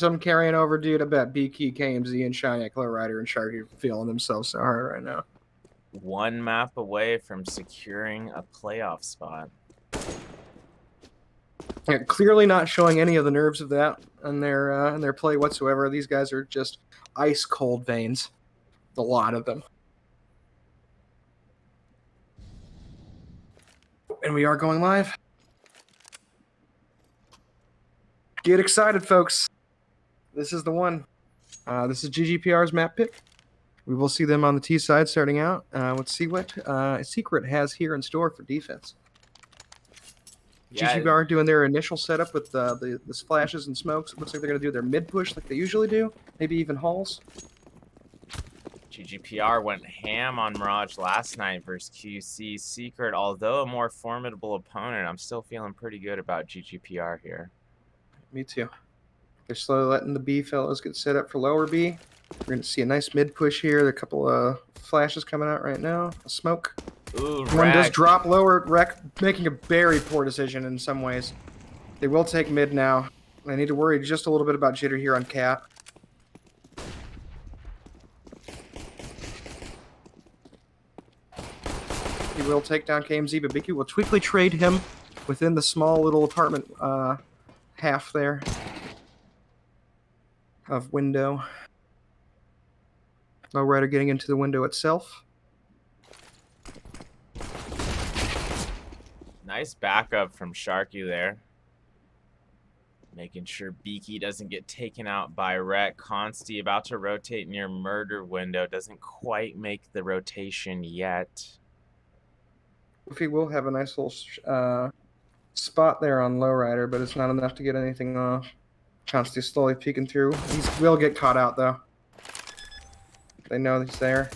I'm carrying over, dude. I bet BK, KMZ, and Shiny Lowrider and Sharky are feeling themselves so hard right now. One map away from securing a playoff spot. Yeah, clearly not showing any of the nerves of that in their play whatsoever. These guys are just ice cold veins. A lot of them. And we are going live. Get excited, folks. This is the one. This is GGPR's map pick. We will see them on the T side starting out. Let's see what Secret has here in store for defense. Yeah. GGPR doing their initial setup with the splashes and smokes. It looks like they're going to do their mid push like they usually do. Maybe even halls. GGPR went ham on Mirage last night versus QC. Secret, although a more formidable opponent, I'm still feeling pretty good about GGPR here. Me too. They're slowly letting the B fellows get set up for lower B. We're going to see a nice mid push here. There are a couple of flashes coming out right now. A smoke. Ooh, One does drop lower. Rec making a very poor decision in some ways. They will take mid now. I need to worry just a little bit about jitter here on Cap. He will take down KMZ, but Biku will quickly trade him within the small little apartment half there of window. Lowrider getting into the window itself. Nice backup from Sharky there. Making sure Beaky doesn't get taken out by Rec. Consti about to rotate near murder window. Doesn't quite make the rotation yet. He will have a nice little spot there on Lowrider, but it's not enough to get anything off. Consti slowly peeking through. He will get caught out, though. They know he's there.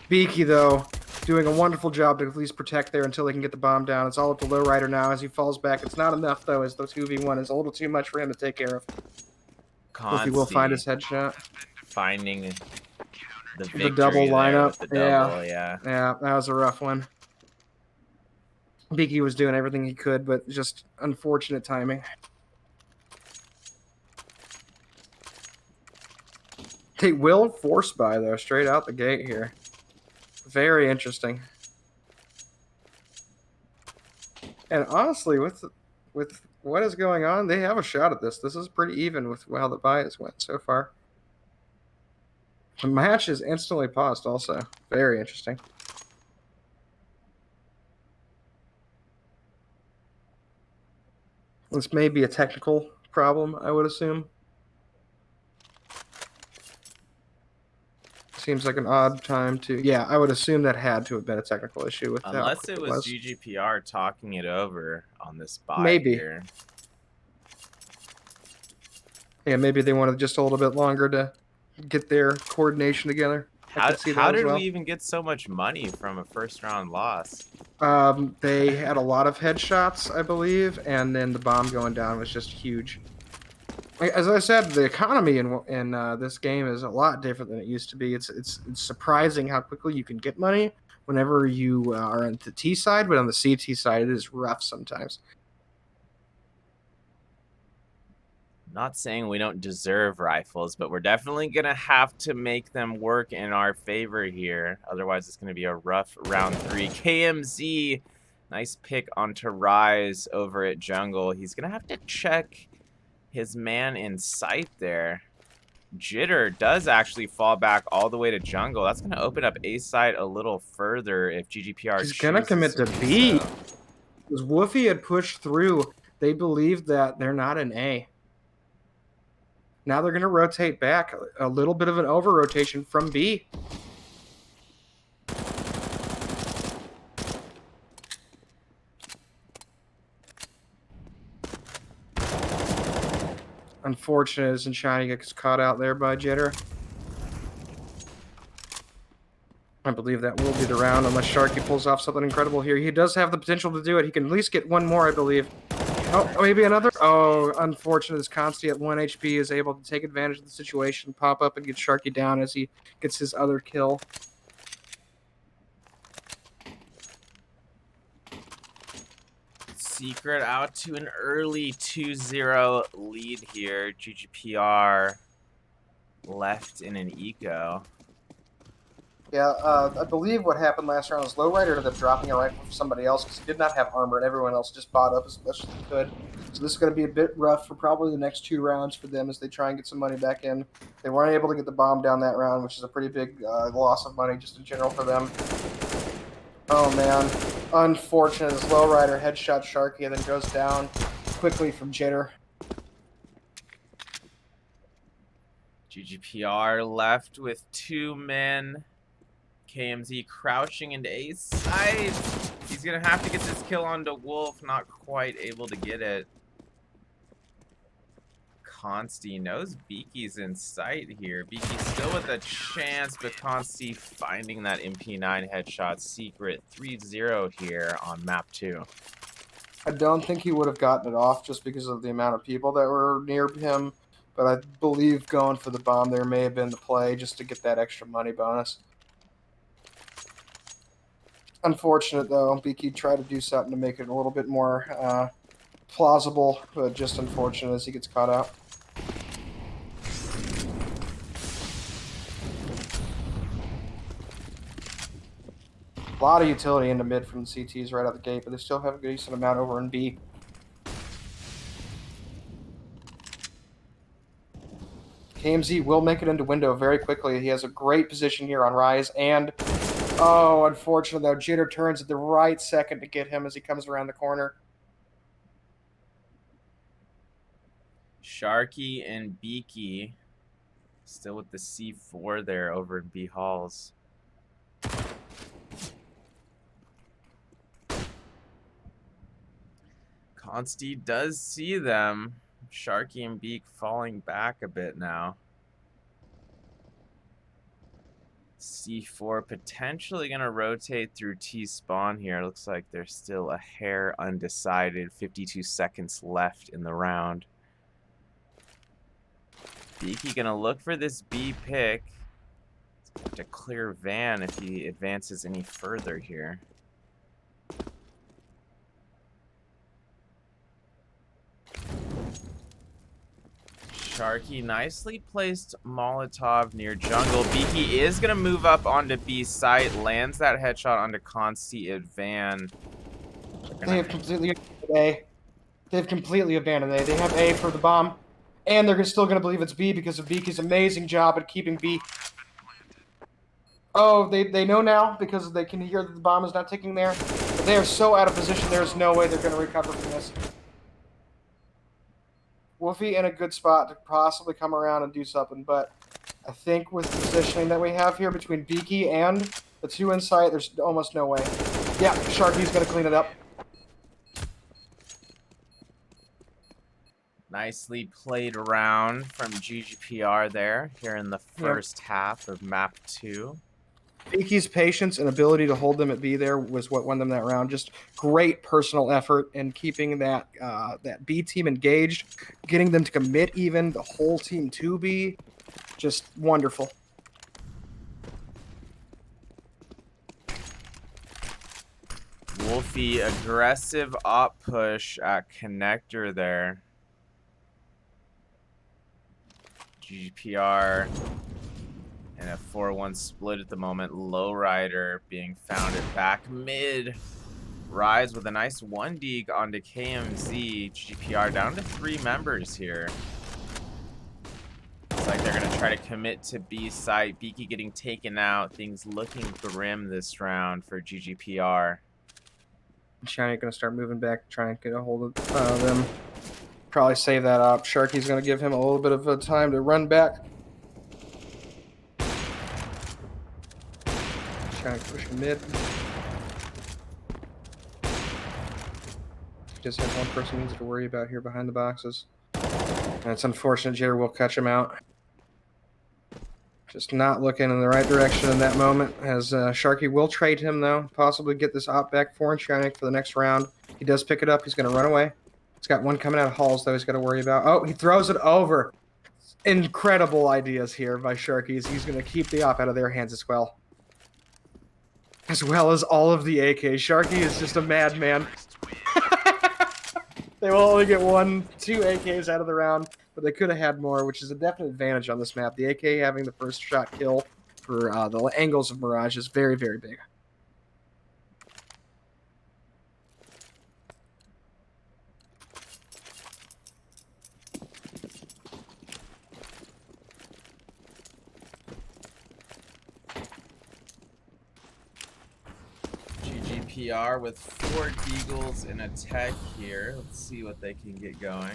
Beaky, though, doing a wonderful job to at least protect there until they can get the bomb down. It's all up to Lowrider now as he falls back. It's not enough, though, as the 2v1 is a little too much for him to take care of. Consti will find his headshot. Finding the double lineup. The double, yeah. Yeah, that was a rough one. Beaky was doing everything he could, but just unfortunate timing. They will force buy, though, straight out the gate here. Very interesting. And honestly, with what is going on, they have a shot at this. This is pretty even with how the buys went so far. The match is instantly paused also. Very interesting. This may be a technical problem, I would assume. Seems like an odd time to... Yeah, I would assume that had to have been a technical issue with that. Unless it was GGPR talking it over on this buy maybe. Here. Yeah, maybe they wanted just a little bit longer to get their coordination together. How did we even get so much money from a first-round loss? They had a lot of headshots, I believe, and then the bomb going down was just huge. As I said, the economy in this game is a lot different than it used to be. It's surprising how quickly you can get money whenever you are on the T side, but on the CT side, it is rough sometimes. Not saying we don't deserve rifles, but we're definitely going to have to make them work in our favor here. Otherwise, it's going to be a rough round 3. KMZ, nice pick onto Rise over at Jungle. He's going to have to check his man in sight there. Jitter does actually fall back all the way to Jungle. That's going to open up A side a little further if GGPR He's going to commit to B. Because Woofy had pushed through. They believe that they're not an A. Now they're going to rotate back. A little bit of an over-rotation from B. Unfortunate as Shiny gets caught out there by Jitter. I believe that will be the round unless Sharky pulls off something incredible here. He does have the potential to do it. He can at least get one more, I believe. Oh, maybe another? Oh, unfortunate as Consti at 1 HP is able to take advantage of the situation, pop up and get Sharky down as he gets his other kill. Secret out to an early 2-0 lead here. GGPR left in an eco. Yeah, I believe what happened last round was Lowrider ended up dropping a rifle for somebody else because he did not have armor, and everyone else just bought up as much as they could. So this is going to be a bit rough for probably the next 2 rounds for them as they try and get some money back in. They weren't able to get the bomb down that round, which is a pretty big loss of money just in general for them. Oh, man. Unfortunate as Lowrider headshot Sharky and then goes down quickly from Jitter. GGPR left with 2 men. KMZ crouching into A side. He's going to have to get this kill onto Wolf. Not quite able to get it. Consti knows Beaky's in sight here. Beaky still with a chance, but Consti finding that MP9 headshot. Secret 3-0 here on map 2. I don't think he would have gotten it off just because of the amount of people that were near him, but I believe going for the bomb there may have been the play just to get that extra money bonus. Unfortunate, though. Beaky tried to do something to make it a little bit more plausible, but just unfortunate as he gets caught out. A lot of utility in the mid from the CTs right out the gate, but they still have a decent amount over in B. KMZ will make it into window very quickly. He has a great position here on Rise, and oh, unfortunately, though, Jitter turns at the right second to get him as he comes around the corner. Sharky and Beaky still with the C4 there over in B Halls. Consti does see them. Sharky and Beak falling back a bit now. C4 potentially going to rotate through T-spawn here. Looks like there's still a hair undecided. 52 seconds left in the round. Beaky going to look for this B pick. He's going to have to clear Van if he advances any further here. Sharky nicely placed Molotov near jungle. Beaky is going to move up onto B site, lands that headshot onto Consti at Van. They have completely abandoned A. They've completely abandoned A. They have A for the bomb, and they're still going to believe it's B because of Beaky's amazing job at keeping B. Oh, they know now because they can hear that the bomb is not ticking there. But they are so out of position, there's no way they're going to recover from this. Wolfie in a good spot to possibly come around and do something, but I think with the positioning that we have here between Beaky and the 2 in sight, there's almost no way. Yeah, Sharky's going to clean it up. Nicely played around from GGPR there here in the first half of map 2. Beaky's patience and ability to hold them at B there was what won them that round. Just great personal effort in keeping that that B team engaged, getting them to commit even the whole team to B. Just wonderful. Wolfie, aggressive op push at connector there. GGPR in a 4-1 split at the moment. Lowrider being found at back mid. Rise with a nice 1 dig onto KMZ. GGPR down to 3 members here. Looks like they're going to try to commit to B site. Beaky getting taken out. Things looking grim this round for GGPR. Shiny going to start moving back, trying to get a hold of them. Probably save that up. Sharky's going to give him a little bit of a time to run back. Trying to push mid. Just have one person needs to worry about here behind the boxes. And it's unfortunate Jitter will catch him out. Just not looking in the right direction in that moment, as Sharky will trade him, though. Possibly get this op back for Shiny for the next round. He does pick it up. He's going to run away. He's got one coming out of halls, though, he's got to worry about. Oh, he throws it over. Incredible ideas here by Sharky. He's going to keep the op out of their hands as well. As well as all of the AKs. Sharky is just a madman. They will only get 2 AKs out of the round, but they could have had more, which is a definite advantage on this map. The AK having the first shot kill for the angles of Mirage is very, very big. GGPR with 4 Deagles in a tech here. Let's see what they can get going.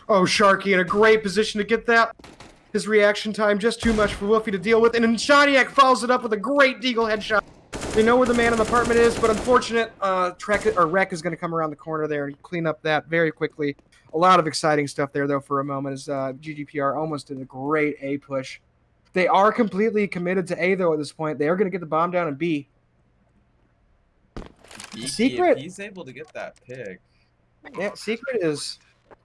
Oh, Sharky in a great position to get that. His reaction time just too much for Wolfie to deal with, and then Shaniak follows it up with a great Deagle headshot. They know where the man in the apartment is, but unfortunate, Wreck is going to come around the corner there and clean up that very quickly. A lot of exciting stuff there, though, for a moment, as GGPR almost did a great A push. They are completely committed to A, though, at this point. They are going to get the bomb down in B. Secret, if he's able to get that pick. Yeah, Secret is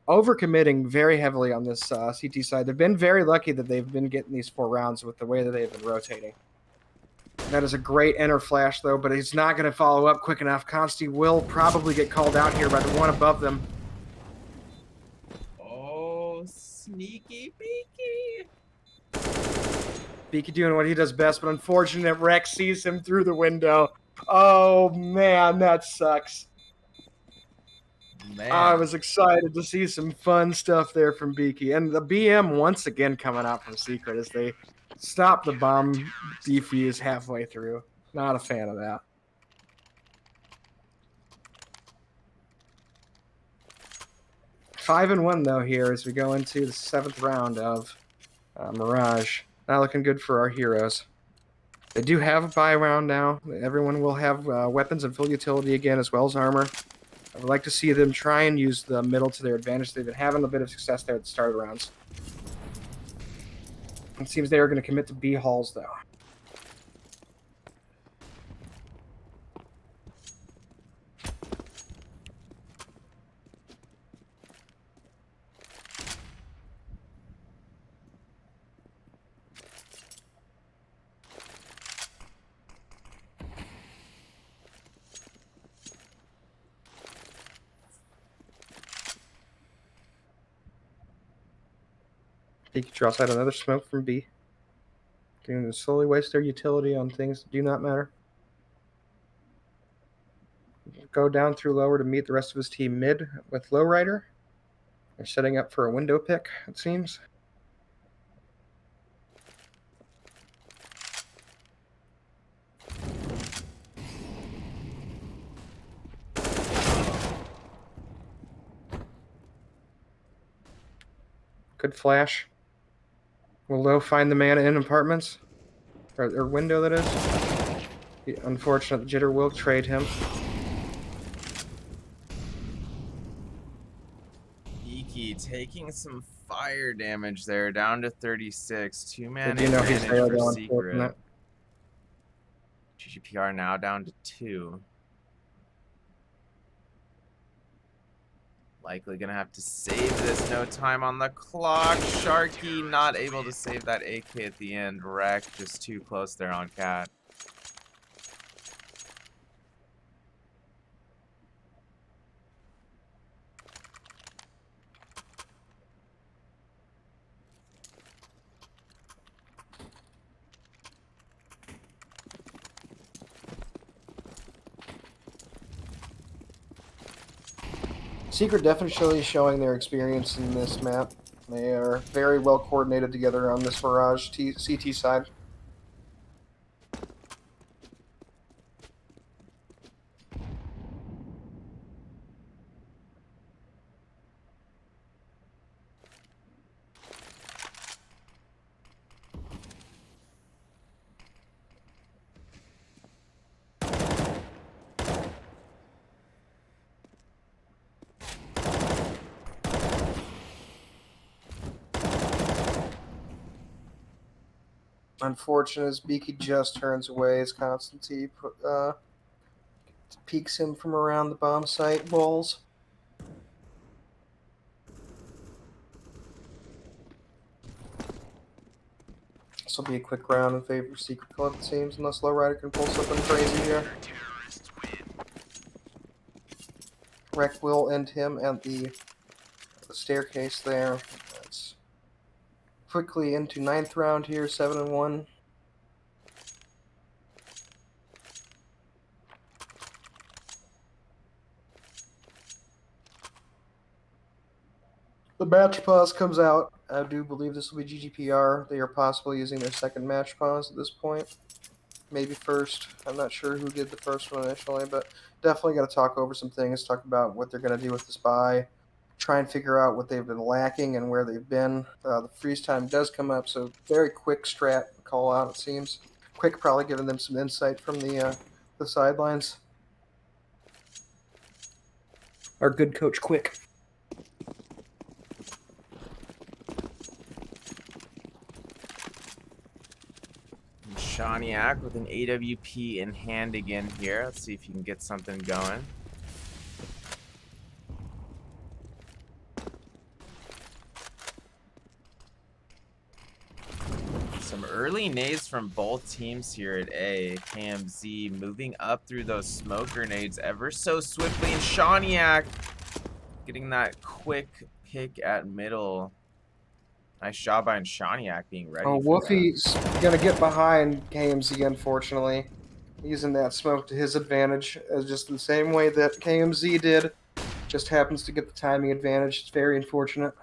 overcommitting very heavily on this CT side. They've been very lucky that they've been getting these 4 rounds with the way that they've been rotating. That is a great enter flash, though, but he's not going to follow up quick enough. Consti will probably get called out here by the one above them. Oh, sneaky beaky. Beaky doing what he does best, but unfortunate Rex sees him through the window. Oh, man, that sucks. Man. I was excited to see some fun stuff there from Beaky. And the BM once again coming out from Secret as they stop the bomb defuse halfway through. Not a fan of that. Five and 1 though here as we go into the 7th round of Mirage. Not looking good for our heroes. They do have a buy round now. Everyone will have weapons and full utility again, as well as armor. I would like to see them try and use the middle to their advantage. They've been having a bit of success there at the start of the rounds. It seems they are going to commit to B halls, though. They could draw out another smoke from B. Going to slowly waste their utility on things that do not matter. Go down through lower to meet the rest of his team mid with Lowrider. They're setting up for a window pick, it seems. Good flash. Will Low find the man in apartments? Or window, that is. Unfortunate, Jitter will trade him. Beaky taking some fire damage there, down to 36. 2-man Did you know he's advantage there, for though, Secret. GGPR now down to 2. Likely gonna have to save this. No time on the clock. Sharky not able to save that AK at the end. Wreck just too close there on Cat. Secret definitely showing their experience in this map. They are very well coordinated together on this Mirage CT side. Unfortunate as Beaky just turns away as Constantine peeks him from around the bomb site walls. This will be a quick round in favor of Secret Club, it seems, unless Lowrider can pull something crazy here. Wreck will end him at the staircase there. Let's quickly into 9th round here, 7-1. The match pause comes out. I do believe this will be GGPR. They are possibly using their second match pause at this point. Maybe first. I'm not sure who did the first one initially, but definitely got to talk over some things, talk about what they're going to do with this buy, try and figure out what they've been lacking and where they've been. The freeze time does come up, so very quick strat call out, it seems. Quick probably giving them some insight from the sidelines. Our good coach Quick. Shaniak with an AWP in hand again here. Let's see if you can get something going. Some early nades from both teams here at A. KMZ moving up through those smoke grenades ever so swiftly. And Shaniak getting that quick pick at middle. Nice job by Shaniak being ready. Oh, Wolfie's going to get behind KMZ, unfortunately. Using that smoke to his advantage, as just the same way that KMZ did. Just happens to get the timing advantage. It's very unfortunate.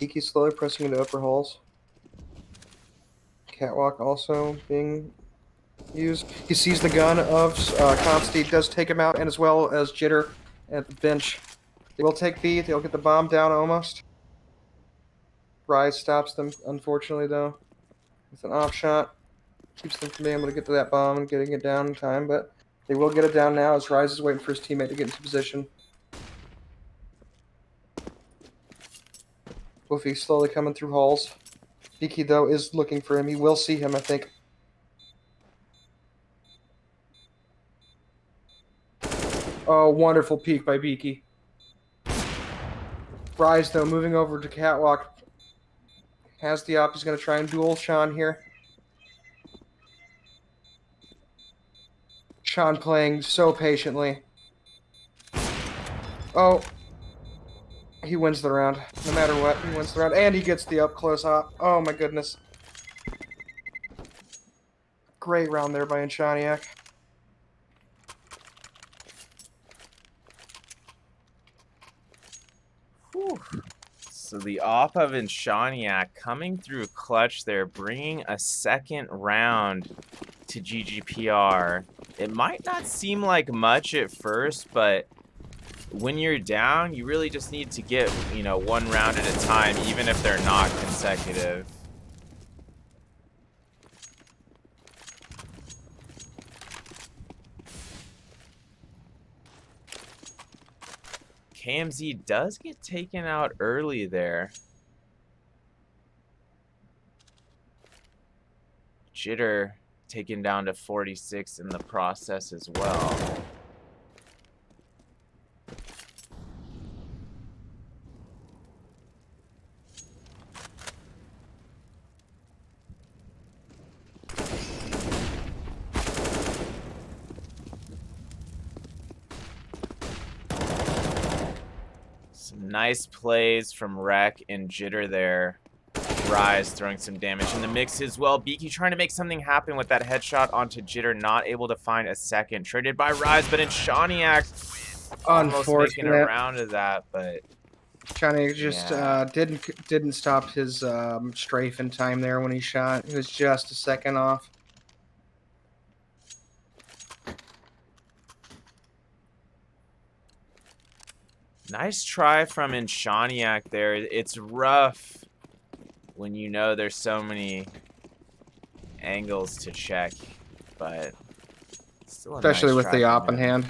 Iki's slowly pressing into upper halls. Catwalk also being used. He sees the gun of Consti, does take him out, and as well as Jitter at the bench. They will take B, they'll get the bomb down almost. Rise stops them, unfortunately, though, with an off shot. Keeps them from being able to get to that bomb and getting it down in time, but they will get it down now as Rise is waiting for his teammate to get into position. Wolfie slowly coming through halls. Beaky, though, is looking for him. He will see him, I think. Oh, wonderful peek by Beaky. Rise, though, moving over to Catwalk. Has the op. He's going to try and duel Sean here. Sean playing so patiently. Oh. He wins the round. No matter what, he wins the round. And he gets the up close op. Oh my goodness. Great round there by Enshaniak. Whew. So the op of Enshaniak coming through clutch there, bringing a second round to GGPR. It might not seem like much at first, but when you're down, you really just need to get, one round at a time, even if they're not consecutive. KMZ does get taken out early there. Jitter taken down to 46 in the process as well. Some nice plays from Wreck and Jitter there. Rise throwing some damage in the mix as well. Beaky trying to make something happen with that headshot onto Jitter. Not able to find a second. Traded by Rise, but Enshaniak almost making a round of that. But Shaniak just didn't stop his strafe in time there when he shot. He was just a second off. Nice try from Inshaniak there. It's rough when you know there's so many angles to check, but still a Especially nice with try the from op in him. hand.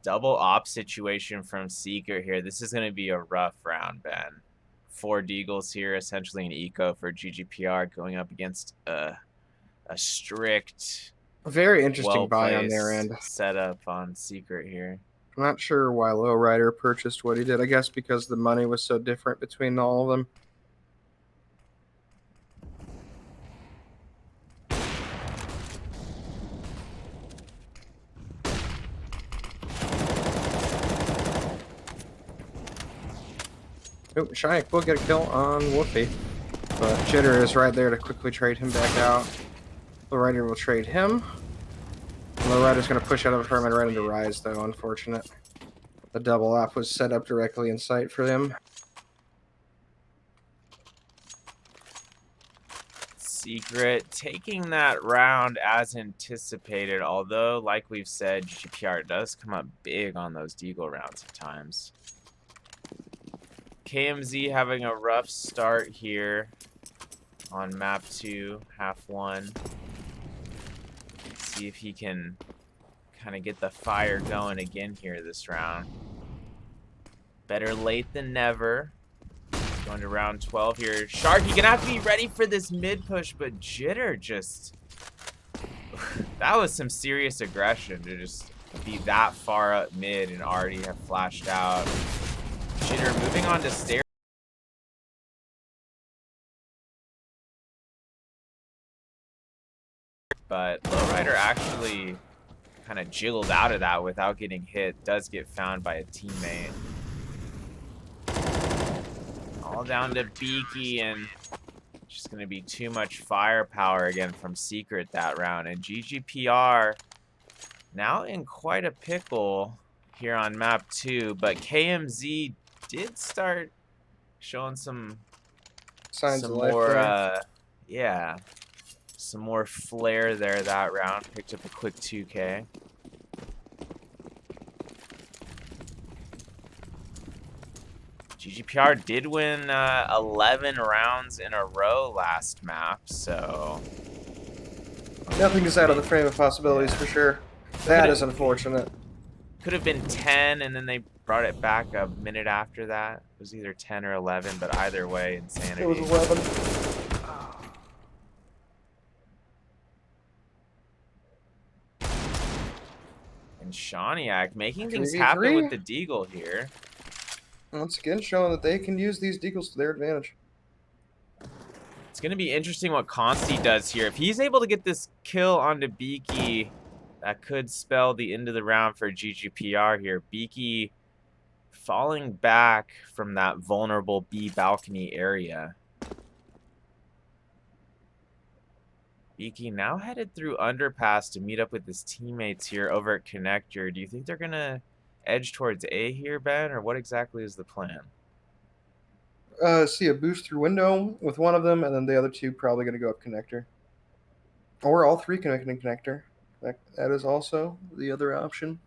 Double op situation from Secret here. This is going to be a rough round, Ben. 4 Deagles here, essentially an eco for GGPR going up against a strict, Very interesting buy on their well-placed end. setup on Secret here. I'm not sure why Lowrider purchased what he did. I guess because the money was so different between all of them. Oh, Shayak will get a kill on Woofy. But Jitter is right there to quickly trade him back out. Lowrider will trade him. Lowrider's going to push out of Hermit right into Rise, though, unfortunate. The double op was set up directly in sight for them. Secret taking that round as anticipated, although, like we've said, GGPR does come up big on those Deagle rounds at times. KMZ having a rough start here on map 2, half 1. See if he can kind of get the fire going again here this round. Better late than never. Going to round 12 here. Shark, you're gonna have to be ready for this mid push, but Jitter just... that was some serious aggression to just be that far up mid and already have flashed out. Jitter moving on to stairs. But Lowrider actually kind of jiggled out of that without getting hit. Does get found by a teammate. All down to Beaky, and just going to be too much firepower again from Secret that round. And GGPR now in quite a pickle here on map 2, but KMZ did start showing some Signs of life more, there. yeah, some more flair there that round. Picked up a quick 2K. GGPR did win 11 rounds in a row last map, so... Nothing is out of the frame of possibilities for sure. That is unfortunate. Could have been 10, and then they brought it back a minute after that. It was either 10 or 11, but either way, insanity. It was 11. And Shaniak making things happen with the Deagle here. Once again, showing that they can use these Deagles to their advantage. It's going to be interesting what Consti does here. If he's able to get this kill onto Beaky, that could spell the end of the round for GGPR here. Beaky falling back from that vulnerable B balcony area. Beaky now headed through underpass to meet up with his teammates here over at Connector. Do you think they're going to edge towards A here, Ben, or what exactly is the plan? See a boost through window with one of them, and then the other two probably going to go up connector. Or all three connecting connector. That is also the other option,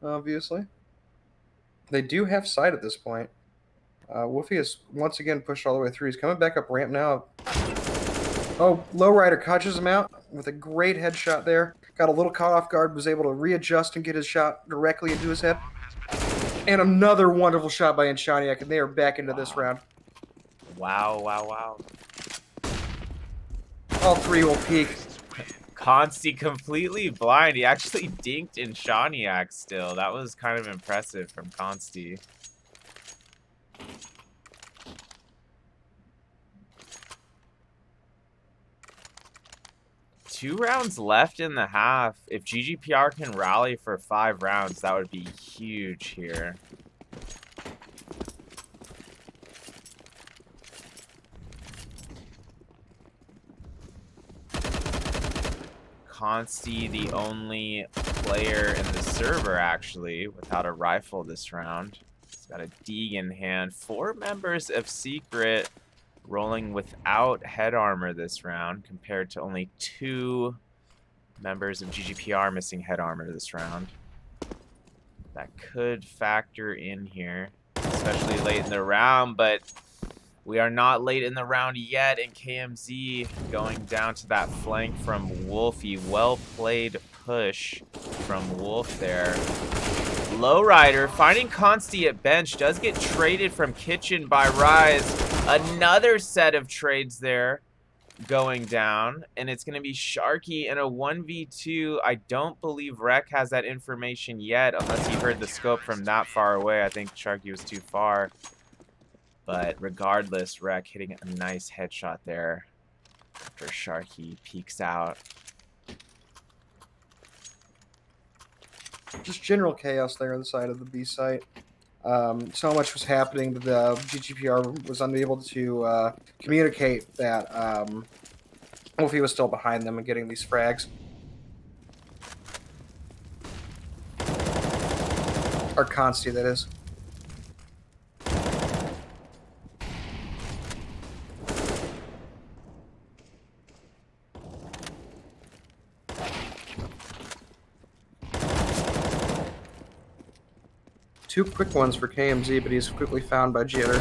obviously. They do have sight at this point. Woofy is once again pushed all the way through. He's coming back up ramp now. Oh, Lowrider catches him out with a great headshot there. Got a little caught off guard, was able to readjust and get his shot directly into his head. And another wonderful shot by Inshaniak, and they are back into this round. Wow, wow, wow. All three will peak. Consti completely blind. He actually dinked Inshaniak still. That was kind of impressive from Consti. Two rounds left in the half. If GGPR can rally for 5 rounds, that would be huge here. Consti, the only player in the server, actually, without a rifle this round. He's got a Deeg in hand. 4 members of Secret rolling without head armor this round compared to only 2 members of GGPR missing head armor this round. That could factor in here, especially late in the round, but we are not late in the round yet, and KMZ going down to that flank from Wolfie. Well played push from Wolf there. Lowrider finding Consti at bench, does get traded from Kitchen by Rise. Another set of trades there going down, and it's going to be Sharky in a 1v2. I don't believe Rek has that information yet, unless he heard the scope from that far away. I think Sharky was too far. But regardless, Rek hitting a nice headshot there after Sharky peeks out. Just general chaos there on the side of the B site. So much was happening that the GGPR was unable to communicate that Wolfie was still behind them and getting these frags. Or Consti, that is. Two quick ones for KMZ, but he's quickly found by Jitter.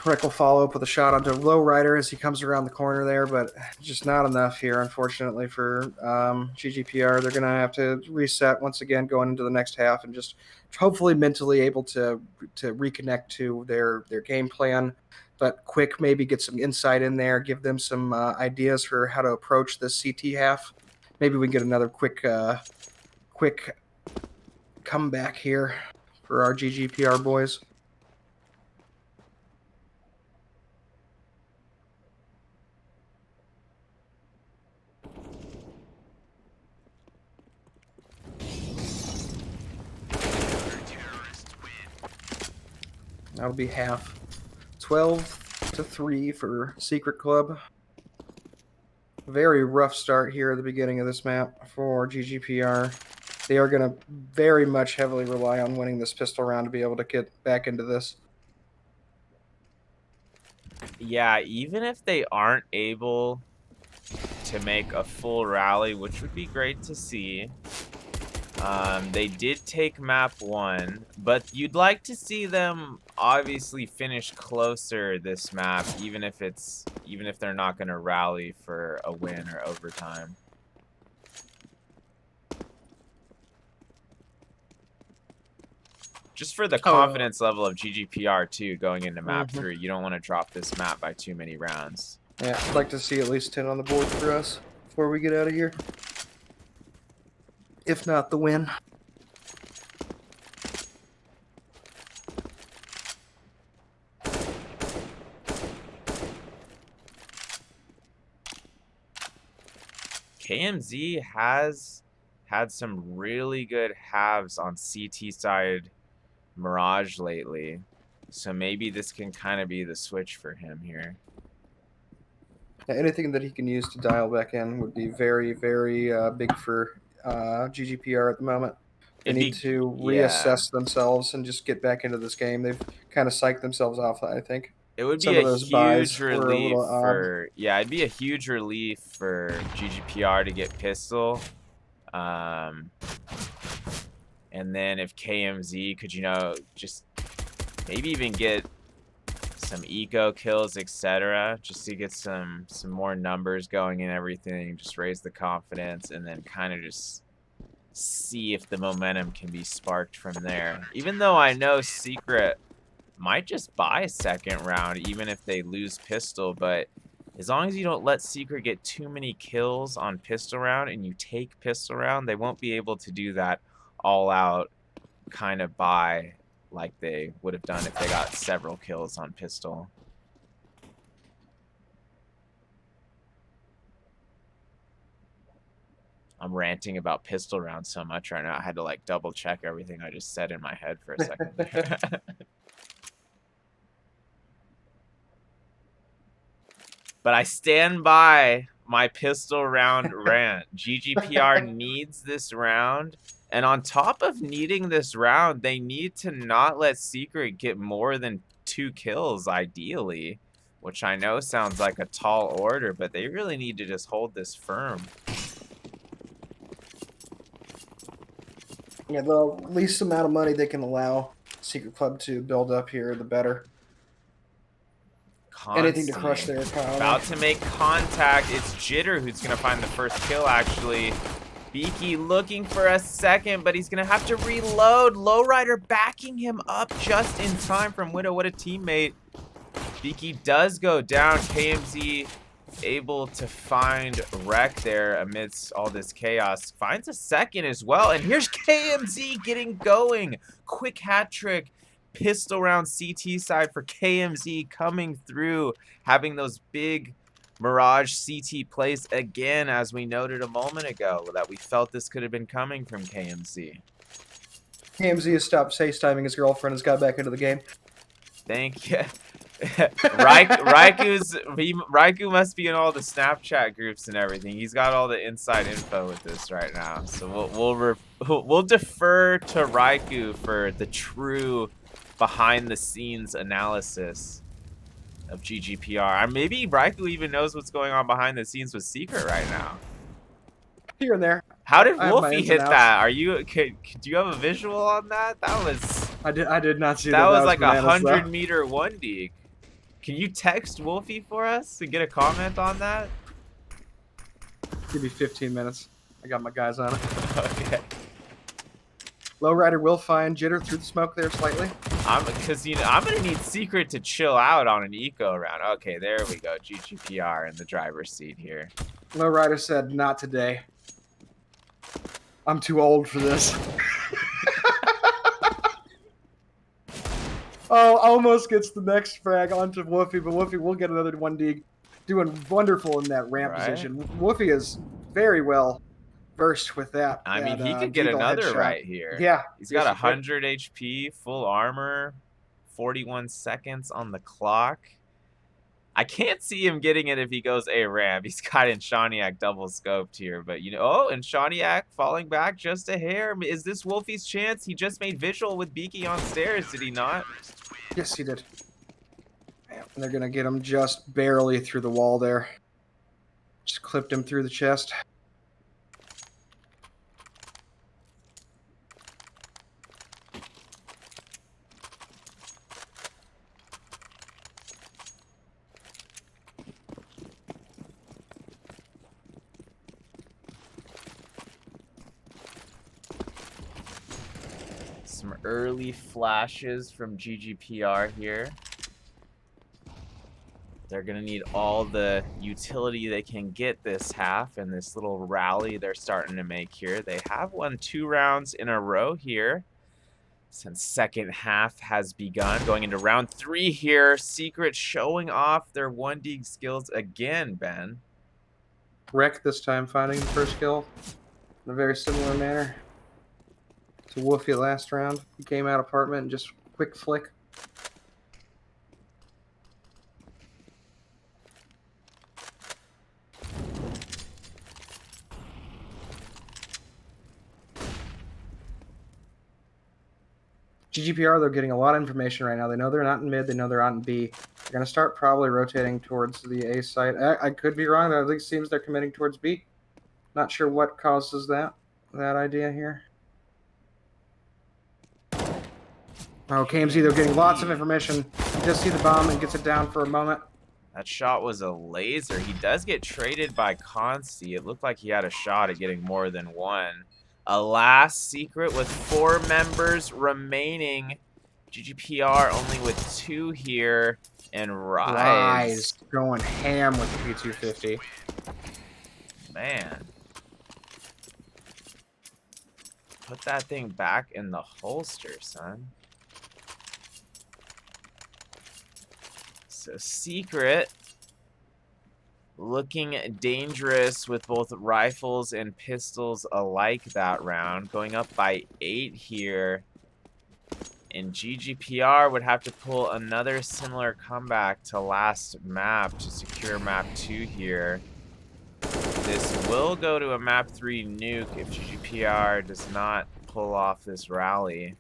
Rick will follow up with a shot onto Lowrider as he comes around the corner there, but just not enough here, unfortunately, for GGPR. They're going to have to reset once again going into the next half and just hopefully mentally able to reconnect to their game plan. But quick, maybe get some insight in there, give them some ideas for how to approach this CT half. Maybe we can get another quick comeback here for our GGPR boys. That'll be half. 12-3 for Secret Club. Very rough start here at the beginning of this map for GGPR. They are going to very much heavily rely on winning this pistol round to be able to get back into this. Yeah, even if they aren't able to make a full rally, which would be great to see. They did take map 1, but you'd like to see them obviously finish closer this map, even if they're not going to rally for a win or overtime. Just for the confidence level of GGPR too, going into map 3, you don't want to drop this map by too many rounds. Yeah, I'd like to see at least 10 on the board for us before we get out of here. If not the win. KMZ has had some really good halves on CT side Mirage lately, so maybe this can kind of be the switch for him here. Yeah, anything that he can use to dial back in would be very, very big for GGPR at the moment. They need to reassess themselves and just get back into this game. They've kind of psyched themselves off, I think. It would Some be of a those buys huge were a relief little odd. for it'd be a huge relief for GGPR to get pistol. And then if KMZ could, just maybe even get some eco kills, etc., just to get some more numbers going and everything, just raise the confidence, and then kind of just see if the momentum can be sparked from there. Even though I know Secret might just buy a second round, even if they lose pistol, but as long as you don't let Secret get too many kills on pistol round and you take pistol round, they won't be able to do that all out kind of buy like they would have done if they got several kills on pistol. I'm ranting about pistol rounds so much right now. I had to like double check everything I just said in my head for a second. But I stand by my pistol round rant. GGPR needs this round. And on top of needing this round, they need to not let Secret get more than 2 kills ideally, which I know sounds like a tall order, but they really need to just hold this firm. Yeah, the least amount of money they can allow Secret Club to build up here, the better. Anything to crush their economy. About to make contact. It's Jitter who's going to find the first kill, actually. Beaky looking for a second, but he's going to have to reload. Lowrider backing him up just in time from Widow. What a teammate. Beaky does go down. KMZ able to find Wreck there amidst all this chaos. Finds a second as well. And here's KMZ getting going. Quick hat trick. Pistol round CT side for KMZ coming through. Having those big Mirage CT plays again, as we noted a moment ago, that we felt this could have been coming from KMZ. KMZ has stopped FaceTiming his girlfriend, has got back into the game. Thank you. Raikou must be in all the Snapchat groups and everything. He's got all the inside info with this right now. So we'll defer to Raikou for the true behind the scenes analysis of GGPR. Maybe Raikou even knows what's going on behind the scenes with Secret right now. Here and there. How did Wolfie hit that? Do you have a visual on that? That was. I did not see that. That was like a 100-meter 1D. Can you text Wolfie for us and get a comment on that? Give me 15 minutes. I got my guys on it. Okay. Lowrider will find Jitter through the smoke there slightly. Because I'm gonna need Secret to chill out on an eco round. Okay, there we go. GGPR in the driver's seat here. Lowrider said, "Not today. I'm too old for this." Oh, almost gets the next frag onto Woofy, but Woofy will get another 1D, doing wonderful in that ramp position. Woofy is very well versed with that. I mean, he could get another headshot right here. Yeah. He's got 100 HP, full armor, 41 seconds on the clock. I can't see him getting it if he goes a ramp. He's got Enshaniac double scoped here, but Enshaniac falling back just a hair. Is this Wolfie's chance? He just made visual with Beaky on stairs, did he not? Yes, he did. And they're gonna get him just barely through the wall there. Just clipped him through the chest. Some early flashes from GGPR here. They're going to need all the utility they can get this half, and this little rally they're starting to make here. They have won 2 rounds in a row here since second half has begun. Going into round 3 here. Secret showing off their 1D skills again, Ben. Wreck this time finding the first kill in a very similar manner to Wolfie last round. He came out apartment and just quick flick. GGPR, they're getting a lot of information right now. They know they're not in mid. They know they're not in B. They're going to start probably rotating towards the A site. I could be wrong. At least seems they're committing towards B. Not sure what causes that idea here. Oh, KMZ, they're getting lots of information. Just see the bomb and gets it down for a moment. That shot was a laser. He does get traded by Consti. It looked like he had a shot at getting more than one. A last Secret with 4 members remaining. GGPR only with 2 here. And Rise going ham with the P250. Man. Put that thing back in the holster, son. So Secret looking dangerous with both rifles and pistols alike that round. Going up by 8 here. And GGPR would have to pull another similar comeback to last map to secure map 2 here. This will go to a map 3 nuke if GGPR does not pull off this rally.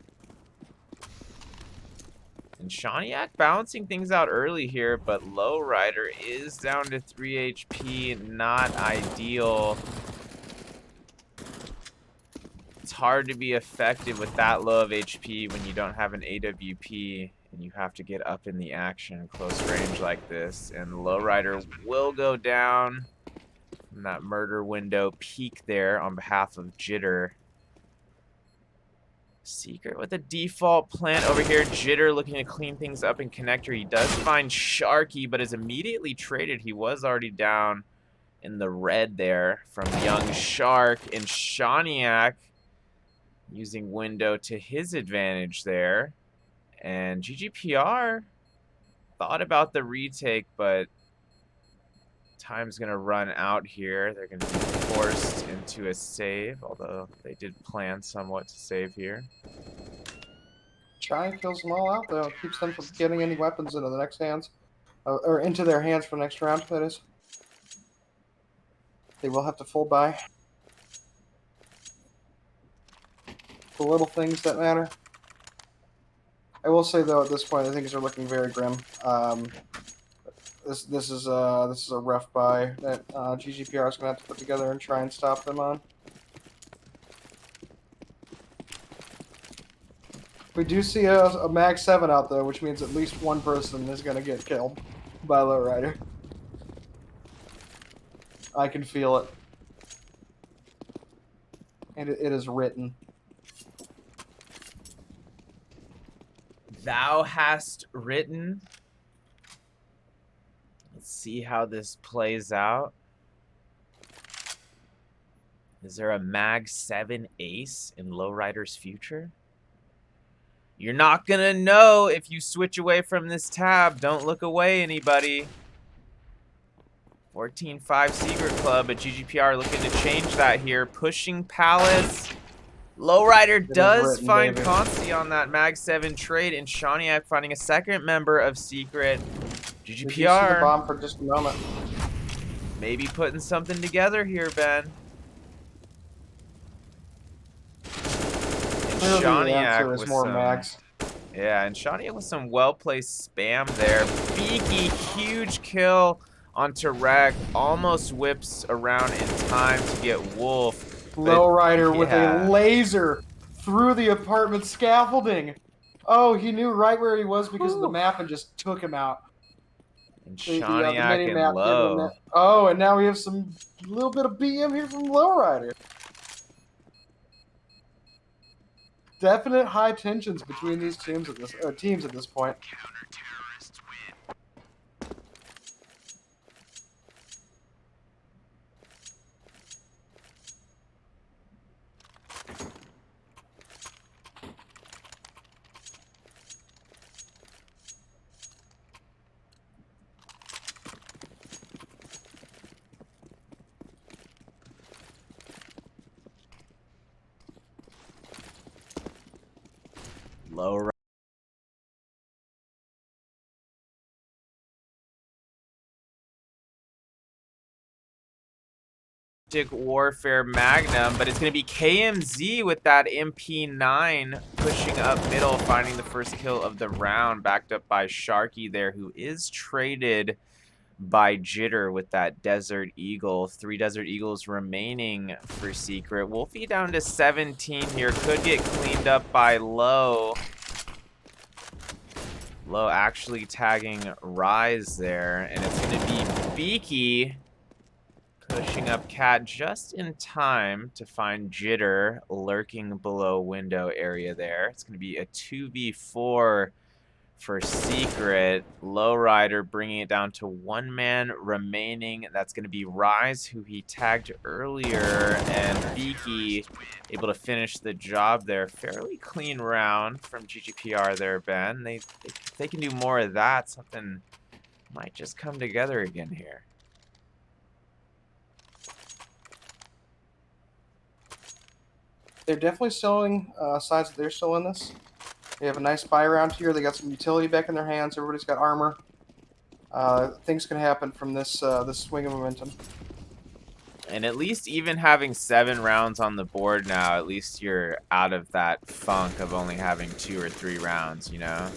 And Shaniak balancing things out early here, but Lowrider is down to 3 HP. Not ideal. It's hard to be effective with that low of HP when you don't have an AWP and you have to get up in the action close range like this. And Lowrider will go down from that murder window peak there on behalf of Jitter. Secret with a default plant over here. Jitter looking to clean things up in connector. He does find Sharky, but is immediately traded. He was already down in the red there from Young Shark. And Shaniak using window to his advantage there. And GGPR thought about the retake, but time's going to run out here. They're going to be forced into a save, although they did plan somewhat to save here. Chai kills them all out, though. Keeps them from getting any weapons into the next hands. Or into their hands for next round, that is. They will have to full buy. The little things that matter. I will say, though, at this point, things are looking very grim. This is a rough buy that GGPR is going to have to put together and try and stop them on. We do see a Mag 7 out there, which means at least one person is going to get killed by Lowrider. I can feel it. And it is written. Thou hast written. Let's see how this plays out. Is there a Mag 7 ace in Lowrider's future? You're not gonna know if you switch away from this tab. Don't look away, anybody. 14-5 Secret Club, but GGPR looking to change that here. Pushing Palace. Lowrider does find Consti on that Mag 7 trade, and Shaniak finding a second member of Secret. GGPR. Did you see the bomb for just a moment? Maybe putting something together here, Ben. Shaniak with more some, mags. Yeah, and Shaniak with some well-placed spam there. Beaky, huge kill onto Rek. Almost whips around in time to get Wolf. Lowrider with a laser through the apartment scaffolding. Oh, he knew right where he was because of the map and just took him out. And Shaniak and Low. Oh, and now we have some little bit of BM here from Lowrider. Definite high tensions between these teams at this point. Low Warfare Magnum, but it's going to be KMZ with that MP9 pushing up middle, finding the first kill of the round, backed up by Sharky there, who is traded by Jitter with that Desert Eagle. 3 Desert Eagles remaining for Secret. Wolfie down to 17 here. Could get cleaned up by Low. Low actually tagging Rise there. And it's going to be Beaky pushing up Cat just in time to find Jitter lurking below window area there. It's going to be a 2v4 for Secret. Lowrider bringing it down to 1 man remaining. That's going to be Rise, who he tagged earlier, and Beaky able to finish the job there. Fairly clean round from GGPR there, Ben. If they can do more of that, something might just come together again here. They're definitely showing signs that they're still in this. They have a nice buy round here. They got some utility back in their hands. Everybody's got armor. Things can happen from this swing of momentum. And at least even having 7 rounds on the board now, at least you're out of that funk of only having 2 or 3 rounds, you know?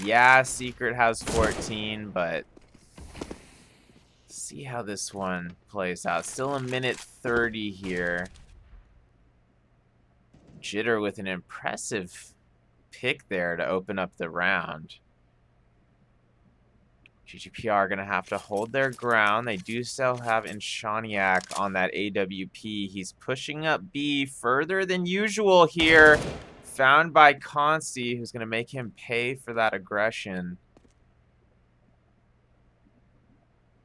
Yeah, Secret has 14, but see how this one plays out. Still a minute 30 here. Jitter with an impressive pick there to open up the round. GGPR going to have to hold their ground. They do still have Inshaniak on that AWP. He's pushing up B further than usual here. Found by Consti, who's going to make him pay for that aggression.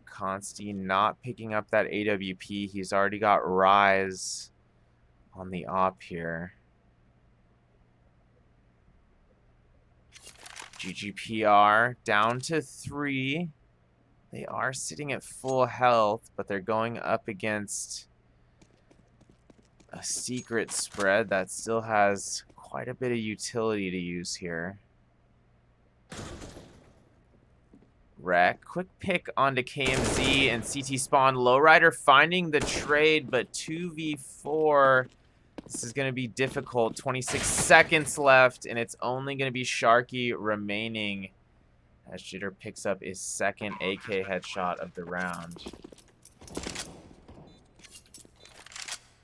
Consti not picking up that AWP. He's already got Rise on the op here. GGPR down to 3. They are sitting at full health, but they're going up against a Secret spread that still has quite a bit of utility to use here. Wreck, quick pick onto KMZ and CT spawn. Lowrider finding the trade, but 2v4. This is going to be difficult. 26 seconds left, and it's only going to be Sharky remaining as Jitter picks up his second AK headshot of the round.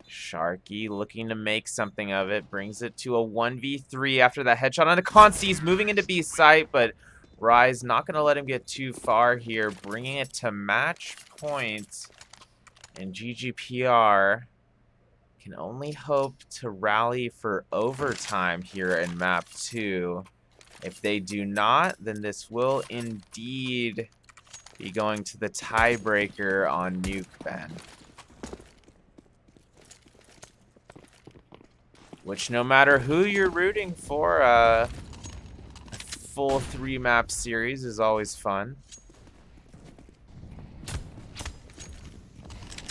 Sharky looking to make something of it. Brings it to a 1v3 after that headshot on the Consti. He's moving into B site, but Rise not going to let him get too far here. Bringing it to match point. And GGPR can only hope to rally for overtime here in map 2. If they do not, then this will indeed be going to the tiebreaker on Nuke Ben. Which, no matter who you're rooting for, a full 3-map series is always fun.